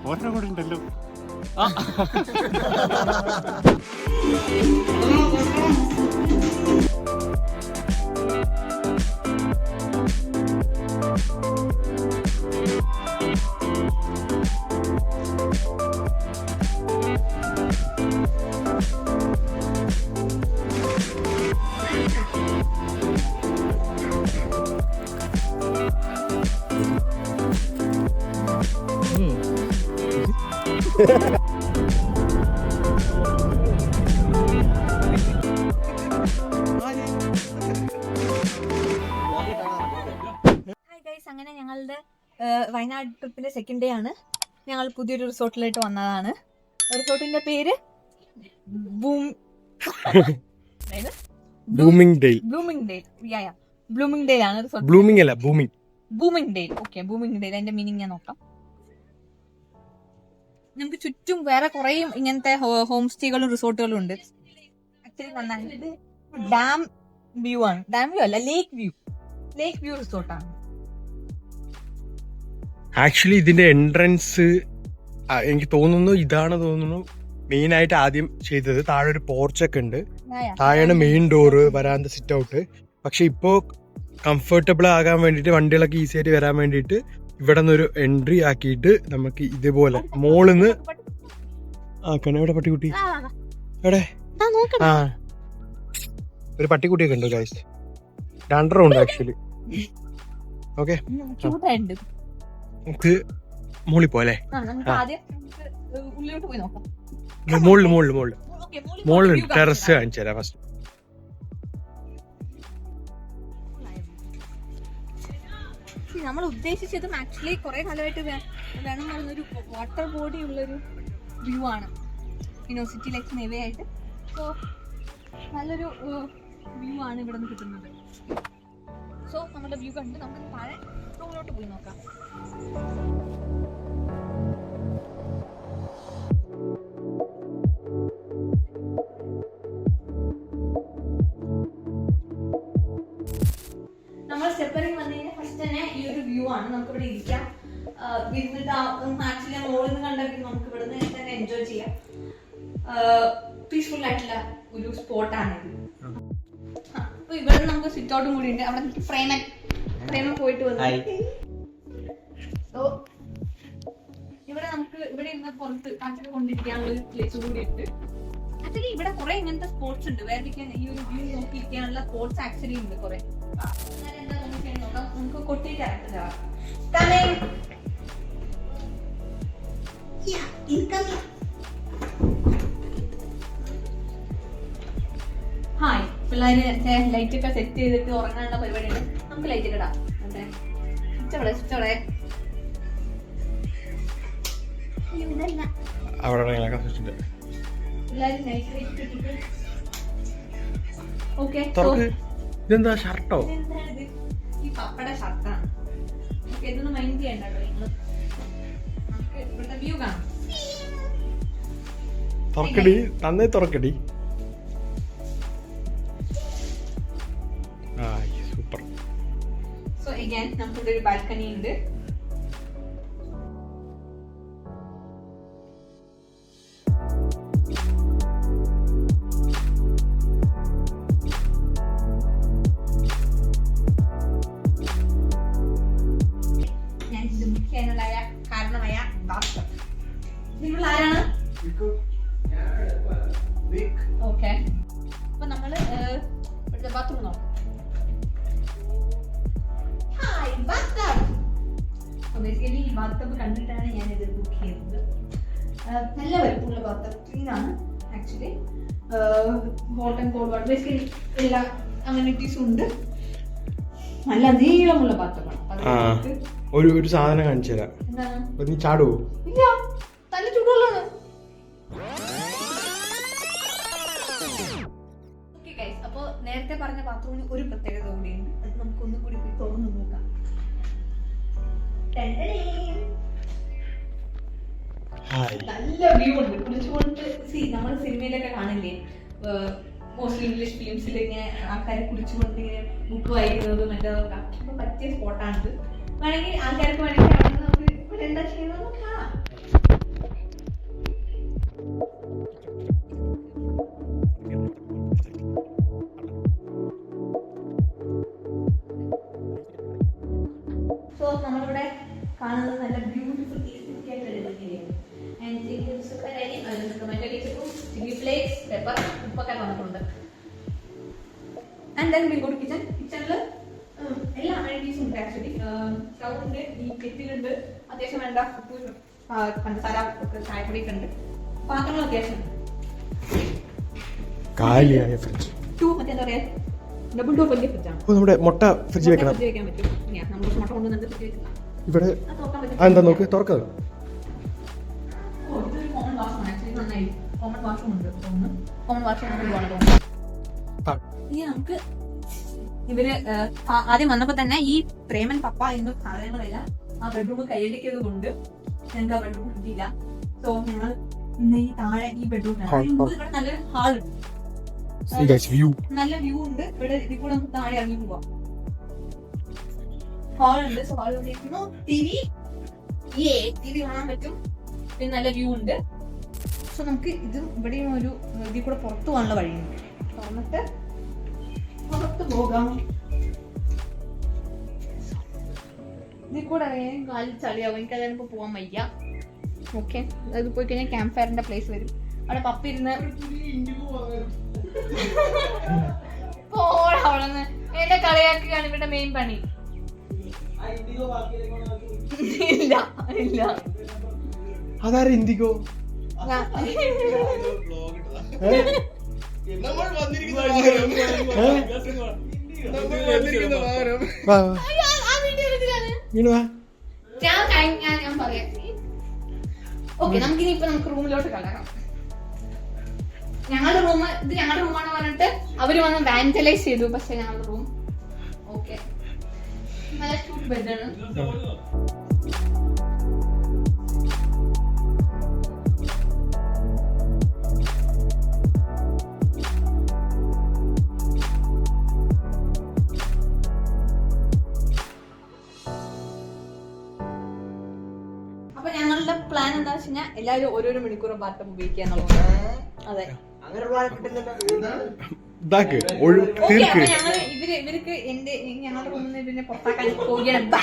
ഒരെണ്ണം കൂടെ ഉണ്ടല്ലോ. അങ്ങനെ ഞങ്ങളുടെ വയനാട് ട്രിപ്പിന്റെ സെക്കൻഡ് ഡേ ആണ്. ഞങ്ങൾ പുതിയൊരു റിസോർട്ടിലായിട്ട് വന്നതാണ്. റിസോർട്ടിന്റെ പേര് ബ്ലൂമിംഗ് ഡെയിൽ ആണ് റിസോർട്ട്. ബ്ലൂമിംഗ് അല്ല booming Dale. Okay, booming Dale. അതിന്റെ മീനിങ് ഞാൻ നോക്കാം. നമുക്ക് ചുറ്റും വേറെ കുറെ ഇങ്ങനത്തെ ഹോം സ്റ്റേകളും റിസോർട്ടുകളും ഉണ്ട്. ആക്ച്വലി നന്നായിട്ട് ഇത് ഡാം വ്യൂ ആണ്. ഡാം വ്യൂ അല്ല, ലേക്ക് വ്യൂ റിസോർട്ടാണ്. ആക്ച്വലി ഇതിന്റെ എൻട്രൻസ് എനിക്ക് തോന്നുന്നു ഇതാണ് മെയിൻ ആയിട്ട് ആദ്യം ചെയ്തത്. താഴെ ഒരു പോർച്ചൊക്കെ ഉണ്ട്, താഴെയാണ് മെയിൻ ഡോറ്, വരാന്ത, സിറ്റ് ഔട്ട്. പക്ഷെ ഇപ്പോ കംഫർട്ടബിൾ ആകാൻ വേണ്ടിട്ട്, വണ്ടികളൊക്കെ ഈസി ആയിട്ട് വരാൻ വേണ്ടിട്ട് ഇവിടെ നിന്നൊരു എൻട്രി ആക്കിയിട്ട് നമുക്ക് ഇതുപോലെ മോളിന്ന് ആക്കണം. എവിടെ പട്ടിക്കുട്ടി? എവിടെ? ആ, ഒരു പട്ടിക്കുട്ടിയൊക്കെ ഉണ്ട് ഗൈസ്. രണ്ടര ഉണ്ട് ആക്ച്വലി. ഓക്കെ, നമുക്ക് മോളിൽ പോലെ മോളിൽ ടെറസ് കാണിച്ചു തരാം ഫസ്റ്റ്. നമ്മൾ ഉദ്ദേശിച്ചതും ആക്ച്വലി കുറെ കാലമായിട്ട് വേണം പറഞ്ഞൊരു വാട്ടർ ബോഡി ഉള്ളൊരു വ്യൂ ആണ് യൂണിവേഴ്സിറ്റിയിലേക്ക് നെവേ ആയിട്ട്. സോ നല്ലൊരു വ്യൂ ആണ് ഇവിടെ നിന്ന് കിട്ടുന്നത്. സോ നമ്മുടെ വ്യൂ കണ്ട് നമുക്ക് താഴെ റൂമിലോട്ട് പോയി നോക്കാം. നമ്മൾ സ്റ്റെപ്പറിങ് വന്നു കഴിഞ്ഞാൽ ഫസ്റ്റ് തന്നെ ഈ ഒരു വ്യൂ ആണ്. നമുക്ക് ഇവിടെ ഇരിക്കാം. ആക്ച്വലി മോളിൽ നിന്ന് കണ്ടെങ്കിൽ നമുക്ക് ഇവിടെ നിന്ന് തന്നെ എൻജോയ് ചെയ്യാം. പീസ്ഫുൾ ആയിട്ടുള്ള ഒരു സ്പോട്ടാണിത്. അപ്പൊ ഇവിടെ നമുക്ക് സിറ്റ് ഔട്ടും കൂടി ഉണ്ട്. അവിടെ ഫ്രെയിമൻ പോയിട്ട് വന്നു. ഇവിടെ നമുക്ക് ഇവിടെ ഇരുന്ന് പുറത്ത് കാറ്റൊക്കെ കൊണ്ടിരിക്കാനുള്ള ഒരു പ്ലേസ് കൂടി ഉണ്ട്. ആക്ച്വലി ഇവിടെ കുറെ ഇങ്ങനത്തെ സ്പോർട്സ് ഉണ്ട്. വേറെ ഈ ഒരു വ്യൂ നോക്കിയിരിക്കാനുള്ള സ്പോർട്സ് ആക്ച്വലി ഉണ്ട് കുറെ. നമുക്ക് കൊട്ടിയിട്ട് ഹായ്, പിള്ളേര് ലൈറ്റ് ഒക്കെ സെറ്റ് ചെയ്തിട്ട് ഉറങ്ങാനുള്ള പരിപാടിയുണ്ട്. നമുക്ക് ലൈറ്റ് ഒക്കെ ഇടാം. ഇതെന്താ ഷർട്ടോ? ഈ പപ്പട ഷർട്ടാണ്. ഇതൊന്നും മൈൻഡ് ചെയ്യണ്ടോ നിങ്ങള്. ഇവിടുത്തെ വ്യൂ കാണാം. തുറക്കടി, തന്നെ തുറക്കടി. സൂപ്പർ. സോ അഗൈൻ നമുക്കിവിടെ ഒരു ബാൽക്കണി ഉണ്ട്. കാരണമായ ബാത്റൂം. നിങ്ങൾ ആരാണ്? ഓക്കെ, അപ്പൊ നമ്മള് ഇവിടുത്തെ ബാത്റൂം നോക്കാം. ബേസിക്കലി ഈ ബാത്റൂം കണ്ടിട്ടാണ് ഞാൻ ഇത് ബുക്ക് ചെയ്തത്. നല്ല വലുപ്പമുള്ള ബാത്റൂം, ക്ലീൻ ആണ് actually. Hot and called water, basically എല്ലാ അമ്യൂണിറ്റീസും ഉണ്ട്. നല്ല നീളമുള്ള ബാത്റൂമാണ്. ഒരു സാധനം കാണിച്ചു തരാം. നീ ചാടുവോ? ഇല്ല, നല്ല ചൂടുള്ളതാണ്. അപ്പൊ നേരത്തെ പറഞ്ഞ ബാത്റൂമിന് ഒരു പ്രത്യേകത കൂടിയുണ്ട്. അത് നമുക്ക് ഒന്നും കൂടി പോയി തുറന്നു നോക്കാം. നല്ല വ്യൂ ഉണ്ട്. കുളിച്ചുകൊണ്ട് നമ്മൾ സിനിമയിലൊക്കെ കാണില്ലേ, മോസ്റ്റ്ലി ഇംഗ്ലീഷ് ഫിലിംസിൽ ഇങ്ങനെ ആൾക്കാരെ കുളിച്ചുകൊണ്ട് ഇങ്ങനെ ബുക്ക് വായിക്കുന്നത് മറ്റേതൊക്കെ. അപ്പൊ പറ്റിയ സ്പോട്ടാണിത്. വേണമെങ്കിൽ ആൾക്കാർക്ക് വേണമെങ്കിൽ അവിടെ നമുക്ക് എന്താ ചെയ്യുന്നത് കാണാം. അത്യാവശ്യം വേണ്ട ഉപ്പ്, പഞ്ചസാര, ചായപ്പൊടിയൊക്കെ ഉണ്ട്. പാത്രങ്ങൾ അത്യാവശ്യം കാലിയായ ഫ്രിഡ്ജ്. മറ്റെന്താ പറയാ, ഡബിൾ ഡോർ വലിയ ഫ്രിഡ്ജാണ്. നമ്മുടെ മുട്ട ഫ്രിഡ്ജ് വെക്കണം. ഫ്രിഡ്ജ് വെക്കാൻ പറ്റും. നമ്മൾ മുട്ട കൊണ്ടുവന്നിട്ട് ഫ്രിഡ്ജ് വെക്കണം. ഇവിടെ അത് തുറക്കാൻ പറ്റും. എന്താ നോക്ക്, തുറക്കാം. ഇതൊരു കോമൺ വാഷ്റൂം. ആക്ച്വലി നന്നായി കോമൺ വാഷ്റൂം ഉണ്ട്. കോമൺ വാഷ്റൂം തോന്നുന്നു. ഇനി നമുക്ക് ഇവര് ആദ്യം വന്നപ്പോ തന്നെ ഈ പ്രേമൻ പപ്പ എന്ന സാധനങ്ങളെല്ലാം ആ ബെഡ്റൂം കയ്യിലേക്കത് കൊണ്ട് ഞങ്ങൾക്ക് ആ ബെഡ്റൂം കിട്ടിയില്ല. സോ ഞങ്ങൾ ഇന്ന് ഈ താഴെ ഈ ബെഡ്റൂമിലാണ്. ഇവിടെ നല്ലൊരു ഹാൾ ഉണ്ട്, നല്ല വ്യൂ ഉണ്ട്. ഇവിടെ ഇതിൽ കൂടെ നമുക്ക് താഴെ ഇറങ്ങി പോവാം. ഹാൾ ഉണ്ട്. സോ ഹാൾ കൊണ്ടിരിക്കുന്നു. ടി വി കാണാൻ പറ്റും. പിന്നെ നല്ല വ്യൂ ഉണ്ട്. സോ നമുക്ക് ഇതും ഇവിടെയും ഒരു ഇതിൽ കൂടെ പുറത്തു പോകാനുള്ള വഴിയുണ്ട്. തുറന്നിട്ട് പുറത്ത് പോകാം. ഇതിൽ കൂടെ അറിയാൻ കാലിൽ ചളിയാവും. എനിക്ക് അതിനിപ്പോ പോകാൻ വയ്യ. ഓക്കെ, അത് പോയി കഴിഞ്ഞാൽ ക്യാമ്പ് ഫയറിന്റെ പ്ലേസ് വരും. അവിടെ പപ്പ ഇരുന്ന് പോളന്ന് എന്നെ കളിയാക്കുകയാണ് ഇവിടെ മെയിൻ പണി. ഇല്ല ഇല്ല, അതാരാ ഇൻഡിഗോ? ഞാൻ പറയാം. ഓക്കെ, നമുക്കിനിയിപ്പോ നമുക്ക് റൂമിലോട്ട് കടക്കാം. ഞങ്ങളുടെ റൂം ഇത് ഞങ്ങളുടെ റൂമാണ് പറഞ്ഞിട്ട് അവര് വന്ന് വാൻഡലൈസ് ചെയ്തു. പക്ഷെ ഞങ്ങളുടെ റൂം ഓക്കെ, നല്ല ക്യൂട്ട് ബെഡാണ്. അപ്പൊ ഞങ്ങളുടെ പ്ലാൻ എന്താ വെച്ച് കഴിഞ്ഞാൽ എല്ലാവരും ഓരോരോ മണിക്കൂർ ബാത്ത് ഉപയോഗിക്കുക എന്നുള്ളതാണ്. അതെ, തീർക്ക്. ഇവർക്ക് ഞങ്ങളുടെ റൂമിൽ നിന്ന് ഇതിനെ പുറത്താക്കാൻ പോവുകയാണ്.